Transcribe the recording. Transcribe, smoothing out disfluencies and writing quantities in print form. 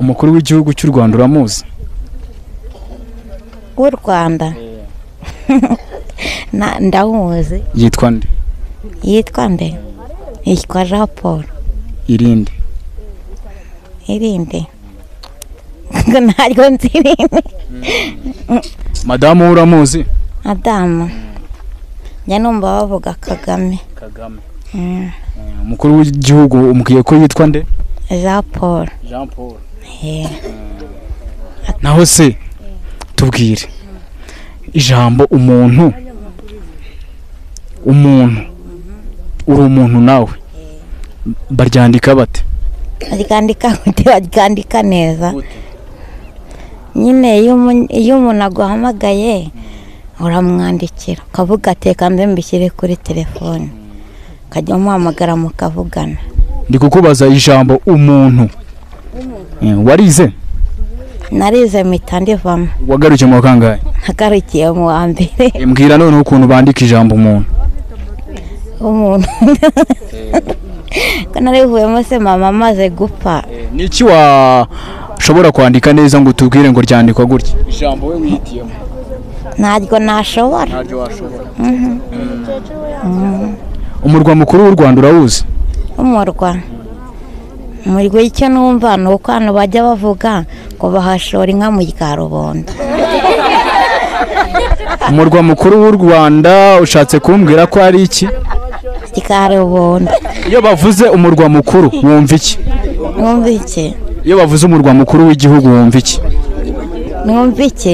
umukuru w'igihugu cy'u Rwanda uramuzi? w'u Rwanda ndawuzi. Yitwa nde? Yitwa nde? Yitwa Jean Paul. Irinde? Ntabwo nzi irindi. Madamu uramuzi? Madamu njya numva bavuga Kagame. Umukuru w'igihugu umubwiye ko yitwa nde? Jean Paul. Naho se tubwire ijambo umuntu uri umuntu nawe baryandika bate? Baryandika neza nyine. iyo umuntu aguhamagaye uramwandikira ukavuga ateka mbe mbishyire kuri telefone ukajya umuhamagara mukavugana. Ndi kukubaza ijambo umuntu warize? Narize mpita ndivamo. Wagarukiye mu kangahe? Nagarukiye mu wa mbere. Mbwira none ukuntu bandika ijambo umuntu. Ko narivuyemo se mama amaze gupfa. Niki washobora kwandika neza ngo tubwire ngo ryandikwa gutya? Ijambo we wihitiyemo. Ntabwo nashobora. Ntabyo washobora. Umurwa mukuru w'u Rwanda urawuzi? Umurwa icyo numva ni uko hano bajya bavuga ngo bahashora inka mu rya Rubondo. Umurwa mukuru w'u Rwanda ushatse kumbwira ko ari iki? Rya Rubondo. Iyo bavuze umurwa mukuru wumva iki? Numva iki? Iyo bavuze umurwa mukuru w'igihugu wumva iki? Numva iki?